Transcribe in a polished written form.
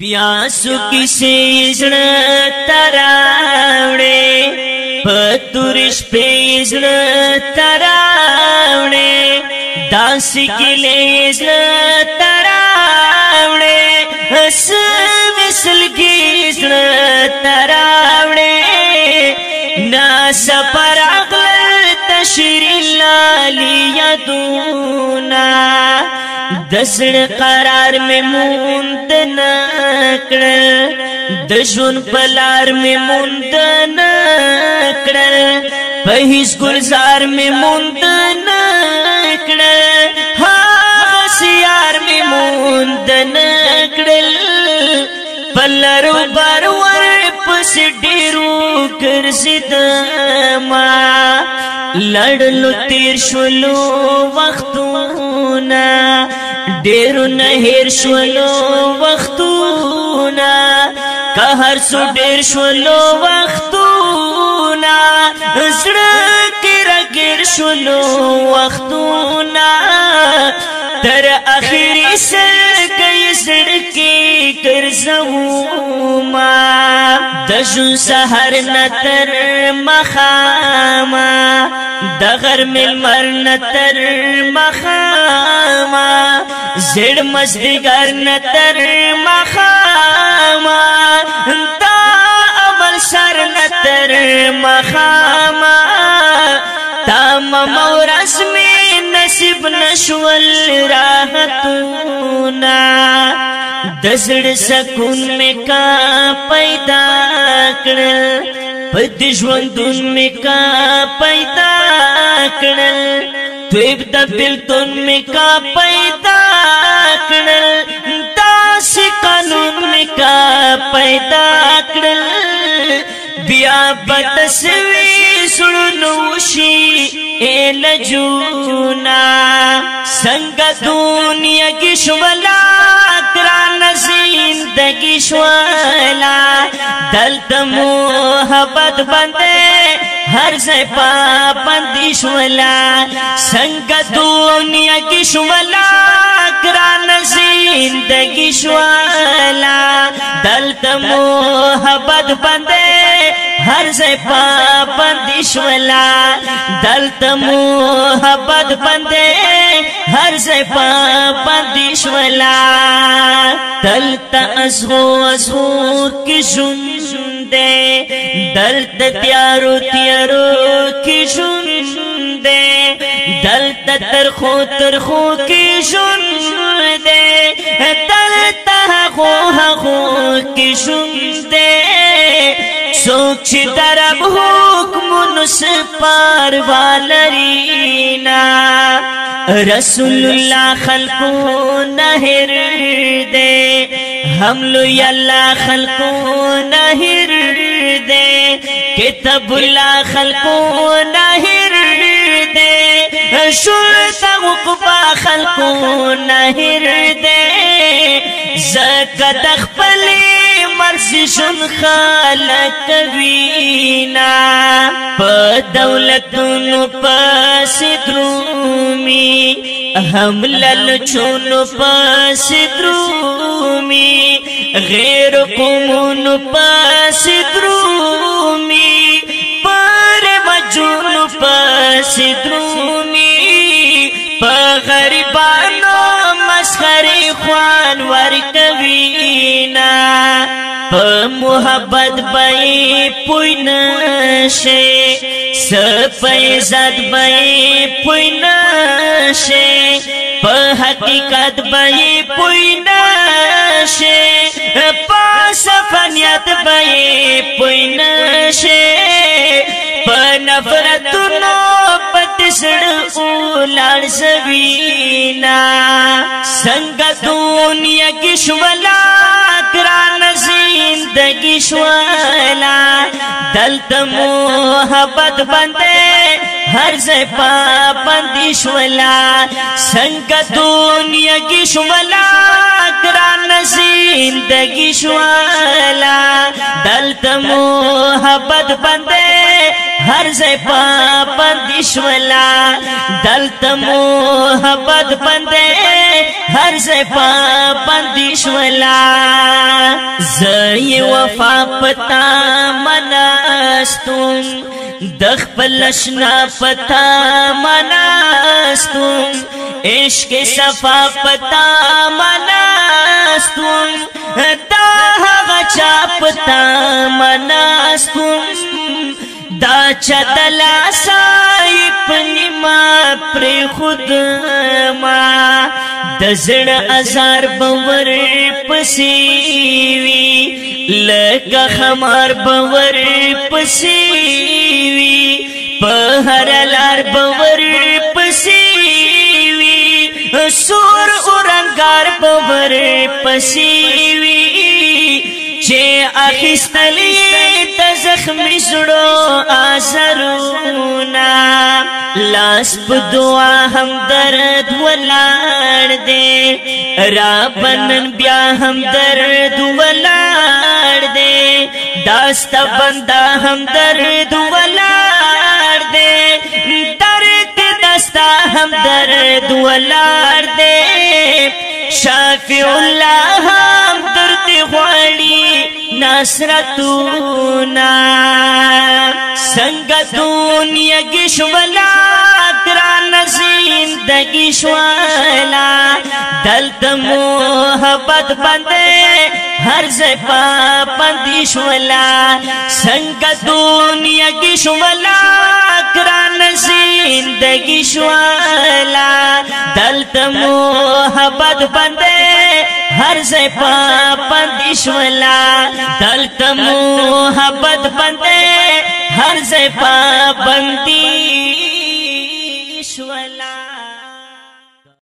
प्यासो किसे इज़्ड़ तरावड़े पतुरिश पे इज़्ड़ तरावड़े दासी के लिए इज़्ड़ तरावड़े हस मिसल की इज़्ड़ तरावड़े ना सपर अक़ल तशरी लालिया दूना दसड़ करार में मुंद नकड़ दशुन पलार में मुंद नकड़ पहिस गुलजार में मुंद नकड़ हाँ सियार में मुंद नकड़ पल्लरू बरवर पस डेरू कर सिदमा लड़लो तीर शुलो वक्तूना डेरू नहेर शुलो वक्तूना कहर सु डेर शुलो वक्तूना सड़क रगिर शुलो वक्तूना तर आखिरी से कई सड़की कर सऊमा दशु सहर नतर मखामा दगर मिल मर नतर मखामा जिड़ मस्दिगर नतर मखामा ता अमल सर नतर मखामा ताम मौरस में नसीब नशवल राहतूना दसड़ सकून में का पैदा कर पदिशवंतुन में का पैदा कर त्वेब दबिल तुन में का पैदा कर दास कानून में का पैदा कर बिया बतसवी सुनुशी ए लजूना संग दुनिया की शुवला क्रान जिंदगी शुवला दल्त मोहब्बत बंदे हर से पाबंदी शुवला संग दुनिया की शुवला क्रान जिंदगी शुवला दल्त मोहब्बत बंदे हर से पाबंदी शुवला दल्त मोहब्बत बंदे हर से पाबंदी शुवला दल्त असगो की शुंदे दल्त त्यारो त्यारो की शुंदे दल्त तरखो की शुंदे दल्त हको की शुंदे सोच दरब हुक्म से पार वालरीना रसूलुल्लाह खल्को नहिर दे हम लो अल्लाह खल्को नहिर दे किताबुल्लाह खल्को नहिर दे शुल्ता उक़बा खल्को नहिर दे ज़कत अख़पली मर्ज़ी शुन खालक वीना पदौलतुन पसिद्रूमी हम ललचुन पसिद्रूमी गैर कुमुन पसिद्रूमी पर वजुन पसिद्रूमी पगरिबानो मस्खरी ख्वान वर्कवीना मोहब्बत बई पुनशे सपैज़त बई पुनशे हकीकत बई पुनशे पासफनियत बई पुनशे नफरतुनो पतिसड़ उलाड़ सवीना संग दुनिया की शुवला क्रान जिंदगी शुवला दल्त मोहब्बत बंदे हर से पाबंदी शुवला संग दुनिया की शुवला क्रान जिंदगी शुवला दल्त मोहब्बत बंदे हर से पाबंदी शुवला दल्त मोहब्बत बंदे हर से पाबंदी शुवला زي وفا پتا مناستم دخپل اشنا پتا مناستم عشق صفا پتا مناستم دا هغه چا پتا مناستم دا چدلا سایپ نیما پر خود ما دزړ ازار باور پسیوی لکه خمار باور پسیوی په هر لار باور پسیوی سور اورنګار باور پسیوی چې اخیستلی د زخمی زړو آزرونا لاس په دعا هم درد ولاړ دی را بنن بیا هم درد ولاړ دی داستا بندا هم درد ولاړ دی درد داستا هم درد ولاړ دی شافع الله هم درد غواړي نصرتونا څنګه دنیا کې شولا ګران زندگی شولا دلته محبت باندې هر ځای پابندي شولا څنګه دنیا کې شولا ګران زندگی شولا دلته محبت باندې هر ځای پابندي شولا دلته محبت باندې هر ځای پابندي شولا